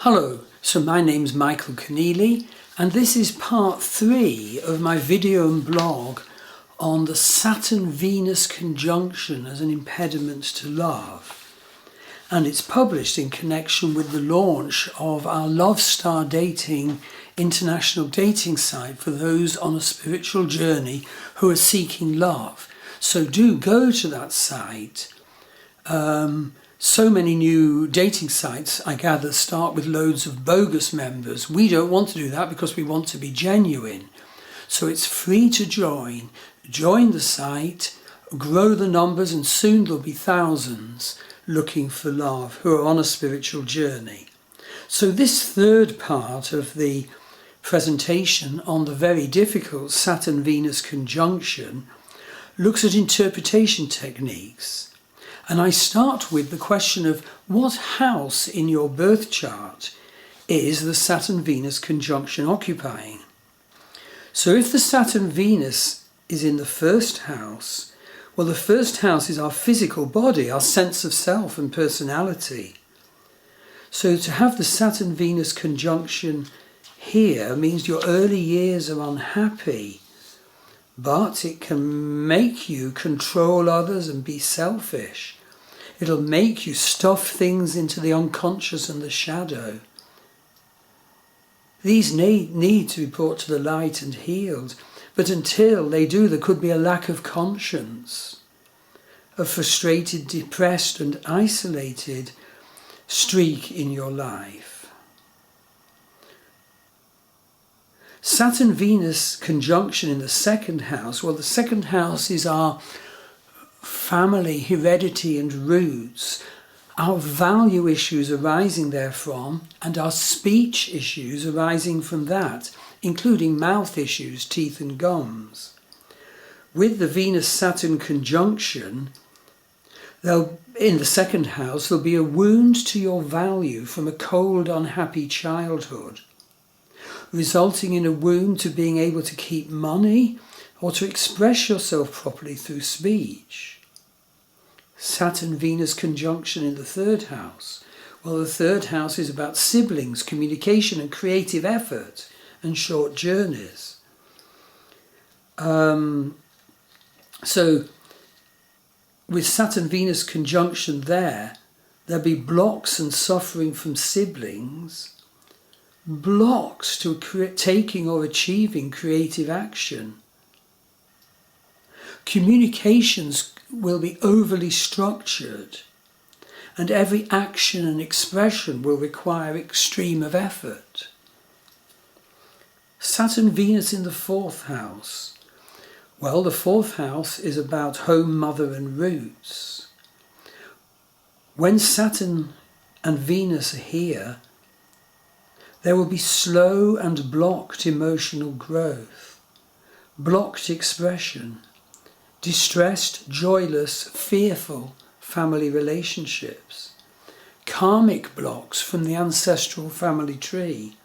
Hello, so my name's Michael Conneely, and this is part 3 of my video and blog on the Saturn Venus conjunction as an impediment to love. And it's published in connection with the launch of our Love Star Dating international dating site for those on a spiritual journey who are seeking love. So do go to that site. So many new dating sites, I gather, start with loads of bogus members. We don't want to do that because we want to be genuine. So it's free to join. Join the site, grow the numbers, and soon there'll be thousands looking for love who are on a spiritual journey. So this third part of the presentation on the very difficult Saturn-Venus conjunction looks at interpretation techniques. And I start with the question of what house in your birth chart is the Saturn-Venus conjunction occupying. So if the Saturn-Venus is in the first house, well, the first house is our physical body, our sense of self and personality. So to have the Saturn-Venus conjunction here means your early years are unhappy, but it can make you control others and be selfish. It'll make you stuff things into the unconscious and the shadow. These need to be brought to the light and healed, but until they do, there could be a lack of conscience, a frustrated, depressed and isolated streak in your life. Saturn-Venus conjunction in the second house, well, the second house is our family, heredity and roots, our value issues arising therefrom, and our speech issues arising from that, including mouth issues, teeth and gums. With the Venus-Saturn conjunction, in the second house, there'll be a wound to your value from a cold, unhappy childhood, resulting in a wound to being able to keep money or to express yourself properly through speech. Saturn-Venus conjunction in the third house. Well, the third house is about siblings, communication and creative effort and short journeys. So with Saturn-Venus conjunction there'll be blocks and suffering from siblings, blocks to taking or achieving creative action. Communications will be overly structured, and every action and expression will require extreme of effort. Saturn-Venus in the fourth house. Well, the fourth house is about home, mother and roots. When Saturn and Venus are here, there will be slow and blocked emotional growth, blocked expression, distressed, joyless, fearful family relationships, karmic blocks from the ancestral family tree.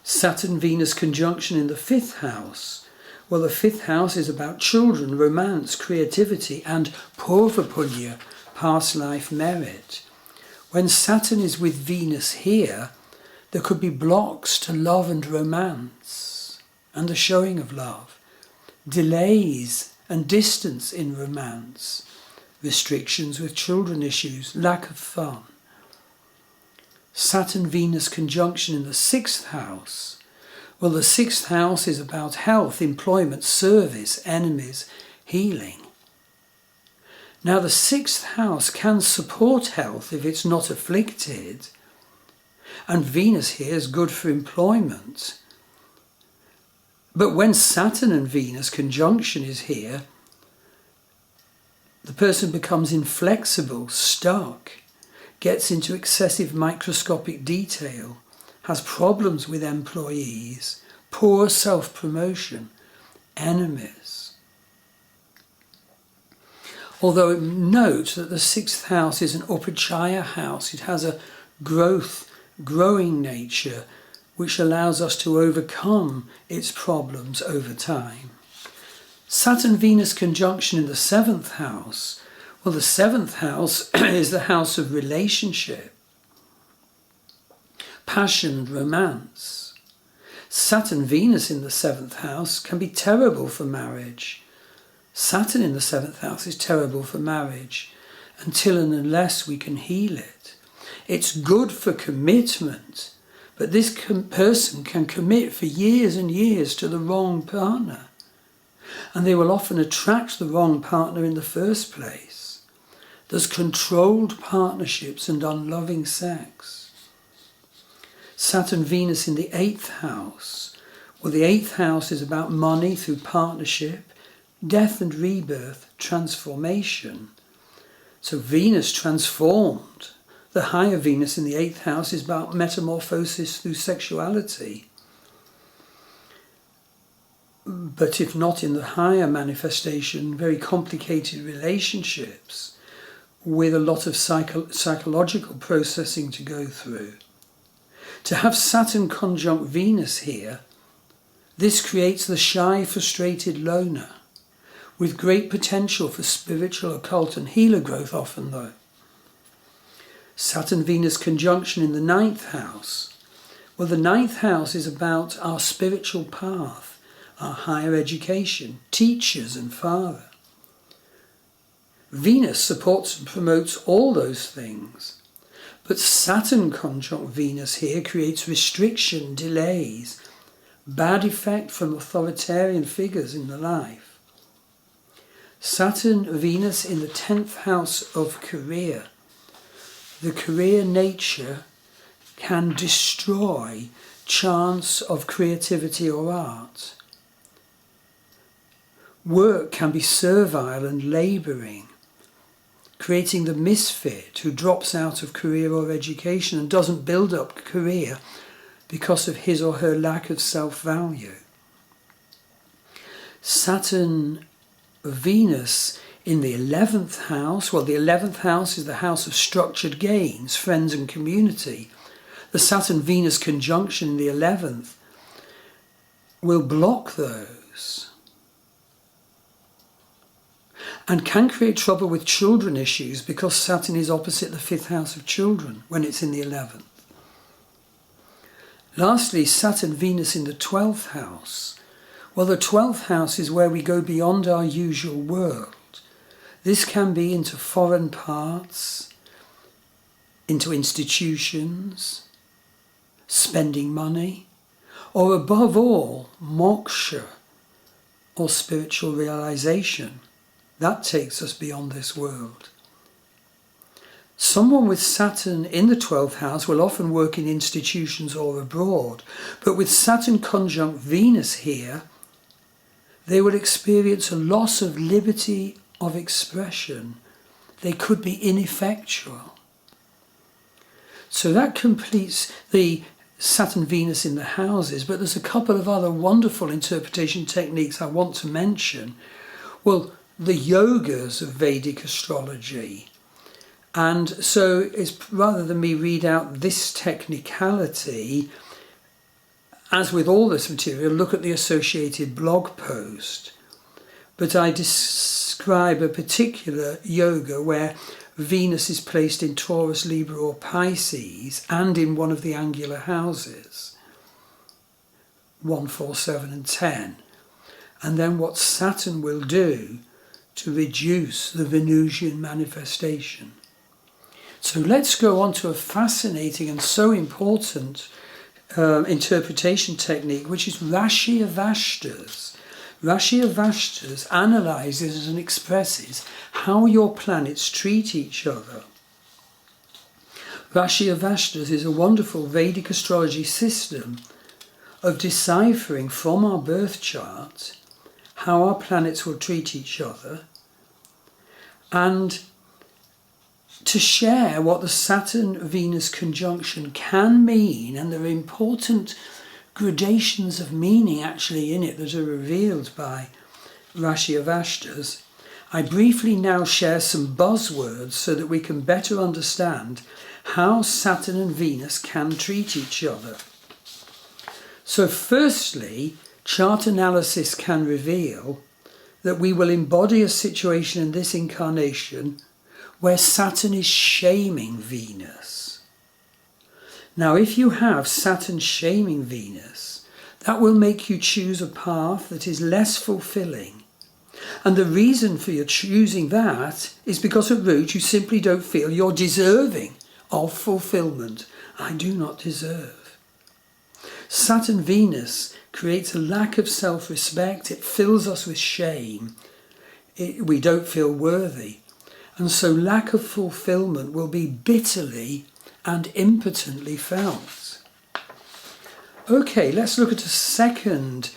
Saturn-Venus conjunction in the fifth house. Well, the fifth house is about children, romance, creativity and purva punya, past life merit. When Saturn is with Venus here, there could be blocks to love and romance and the showing of love, delays and distance in romance, restrictions with children issues, lack of fun. Saturn-Venus conjunction in the sixth house. Well, the sixth house is about health, employment, service, enemies, healing. Now, the sixth house can support health if it's not afflicted, and Venus here is good for employment. But when Saturn and Venus conjunction is here, the person becomes inflexible, stuck, gets into excessive microscopic detail, has problems with employees, poor self-promotion, enemies. Although note that the sixth house is an upachaya house, it has a growing nature which allows us to overcome its problems over time. Saturn-Venus conjunction in the seventh house. Well, the 7th house is the house of relationship, passion and romance. Saturn Venus in the 7th house can be terrible for marriage. Saturn in the 7th house is terrible for marriage until and unless we can heal it. It's good for commitment, but this person can commit for years and years to the wrong partner. And they will often attract the wrong partner in the first place. There's controlled partnerships and unloving sex. Saturn Venus in the 8th house. Well, the 8th house is about money through partnership, death and rebirth, transformation. So Venus transformed. The higher Venus in the 8th house is about metamorphosis through sexuality. But if not in the higher manifestation, very complicated relationships with a lot of psychological processing to go through. To have Saturn conjunct Venus here, this creates the shy, frustrated loner, with great potential for spiritual, occult and healer growth often though. Saturn-Venus conjunction in the 9th house. Well, the 9th house is about our spiritual path, our higher education, teachers and father. Venus supports and promotes all those things. But Saturn conjunct Venus here creates restriction, delays, bad effect from authoritarian figures in the life. Saturn-Venus in the 10th house of career. The career nature can destroy chance of creativity or art. Work can be servile and labouring, creating the misfit who drops out of career or education and doesn't build up career because of his or her lack of self-value. Saturn-Venus in the 11th house, well, the 11th house is the house of structured gains, friends and community. The Saturn-Venus conjunction in the 11th will block those and can create trouble with children issues because Saturn is opposite the 5th house of children when it's in the 11th. Lastly, Saturn-Venus in the 12th house. Well, the 12th house is where we go beyond our usual world. This can be into foreign parts, into institutions, spending money, or above all, moksha, or spiritual realization. That takes us beyond this world. Someone with Saturn in the 12th house will often work in institutions or abroad, but with Saturn conjunct Venus here, they will experience a loss of liberty of expression. They could be ineffectual. So that completes the Saturn-Venus in the houses, but there's a couple of other wonderful interpretation techniques I want to mention. Well, the yogas of Vedic astrology. And so it's rather than me read out this technicality, as with all this material, look at the associated blog post. But I describe a particular yoga where Venus is placed in Taurus, Libra or Pisces and in one of the angular houses, 1, 4, 7 and 10. And then what Saturn will do to reduce the Venusian manifestation. So let's go on to a fascinating and so important interpretation technique, which is Rashi avashtas. Rashi avashtas analyses and expresses how your planets treat each other. Rashi avashtas is a wonderful Vedic astrology system of deciphering from our birth chart how our planets will treat each other, and to share what the Saturn-Venus conjunction can mean, and there are important gradations of meaning actually in it that are revealed by Rashi avashtas. I briefly now share some buzzwords so that we can better understand how Saturn and Venus can treat each other. So firstly, chart analysis can reveal that we will embody a situation in this incarnation where Saturn is shaming Venus. Now, if you have Saturn shaming Venus, that will make you choose a path that is less fulfilling. And the reason for your choosing that is because at root you simply don't feel you're deserving of fulfillment. I do not deserve. Saturn Venus creates a lack of self-respect. It fills us with shame. We don't feel worthy. And so lack of fulfillment will be bitterly and impotently felt. Okay, let's look at a second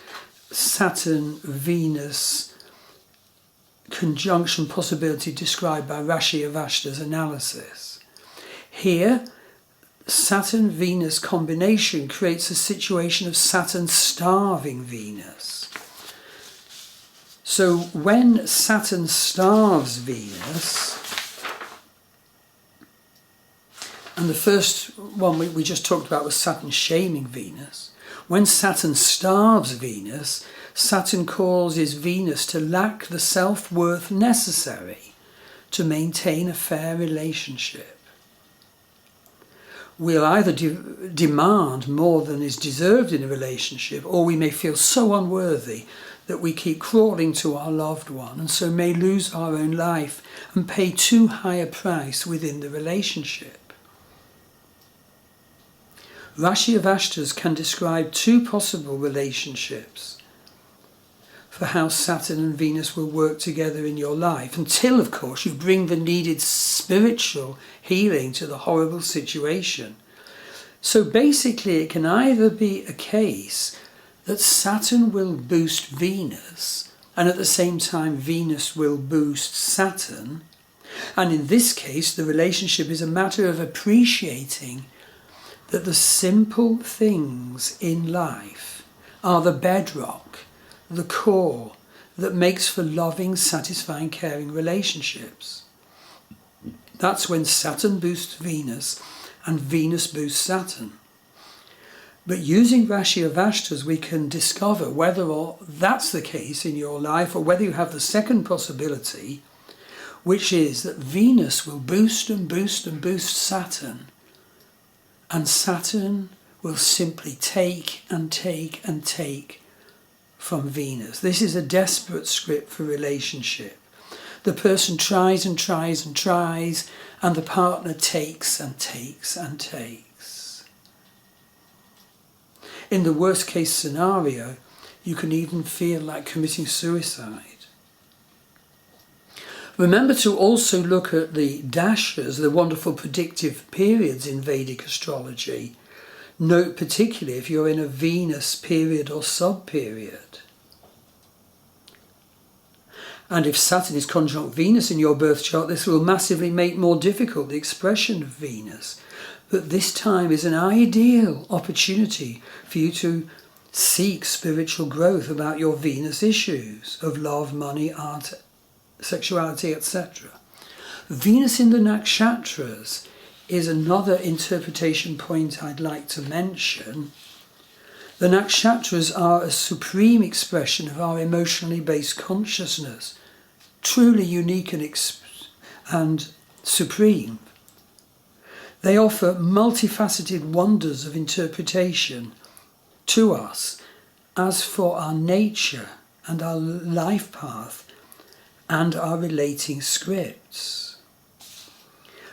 Saturn-Venus conjunction possibility described by Rashi avashtas analysis. Here, Saturn-Venus combination creates a situation of Saturn starving Venus. So when Saturn starves Venus, and the first one we just talked about was Saturn shaming Venus, when Saturn starves Venus, Saturn causes Venus to lack the self-worth necessary to maintain a fair relationship. We'll either demand more than is deserved in a relationship, or we may feel so unworthy that we keep crawling to our loved one and so may lose our own life and pay too high a price within the relationship. Rashi avashtas can describe two possible relationships for how Saturn and Venus will work together in your life, until, of course, you bring the needed spiritual healing to the horrible situation. So basically, it can either be a case that Saturn will boost Venus, and at the same time Venus will boost Saturn, and in this case the relationship is a matter of appreciating that the simple things in life are the bedrock, the core that makes for loving, satisfying, caring relationships. That's when Saturn boosts Venus and Venus boosts Saturn. But using Rashi avashtas, we can discover whether or that's the case in your life, or whether you have the second possibility, which is that Venus will boost and boost and boost Saturn, and Saturn will simply take and take and take from Venus. This is a desperate script for relationship. The person tries and tries and tries, and the partner takes and takes and takes. In the worst case scenario, you can even feel like committing suicide. Remember to also look at the Dashas, the wonderful predictive periods in Vedic astrology. Note particularly if you're in a Venus period or sub-period. And if Saturn is conjunct Venus in your birth chart, this will massively make more difficult the expression of Venus. But this time is an ideal opportunity for you to seek spiritual growth about your Venus issues of love, money, art, sexuality, etc. Venus in the Nakshatras is another interpretation point I'd like to mention. The Nakshatras are a supreme expression of our emotionally based consciousness, truly unique and supreme. They offer multifaceted wonders of interpretation to us as for our nature and our life path and our relating scripts.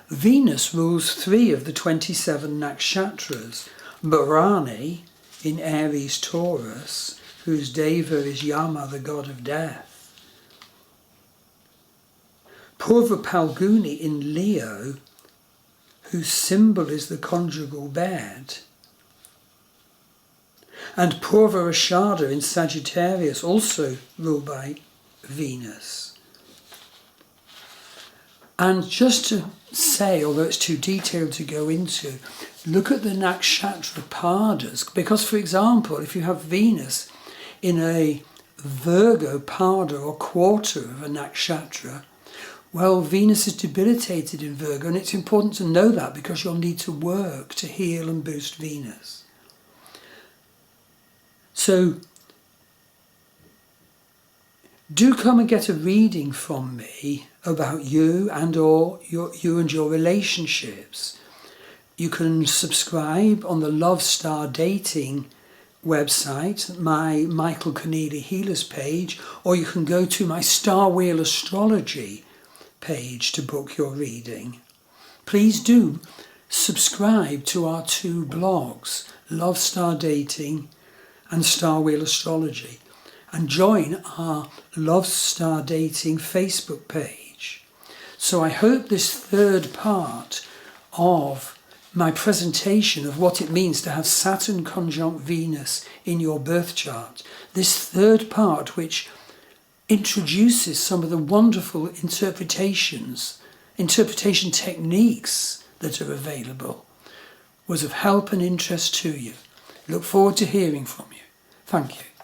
Venus rules 3 of the 27 Nakshatras, Bharani in Aries Taurus, whose deva is Yama, the god of death. Purva Palguni in Leo, whose symbol is the conjugal bed. And Purva Ashada in Sagittarius, also ruled by Venus. And just to say, although it's too detailed to go into, look at the nakshatra padas, because for example, if you have Venus in a Virgo pada or quarter of a nakshatra, well, Venus is debilitated in Virgo, and it's important to know that because you'll need to work to heal and boost Venus. So, do come and get a reading from me about you and or your relationships. You can subscribe on the Love Star Dating website, my Michael Conneely Healers page, or you can go to my Star Wheel Astrology page to book your reading. Please do subscribe to our two blogs, Love Star Dating and Star Wheel Astrology, and join our Love Star Dating Facebook page. So I hope this third part of my presentation of what it means to have Saturn conjunct Venus in your birth chart, this third part which introduces some of the wonderful interpretation techniques that are available, was of help and interest to you. Look forward to hearing from you. Thank you.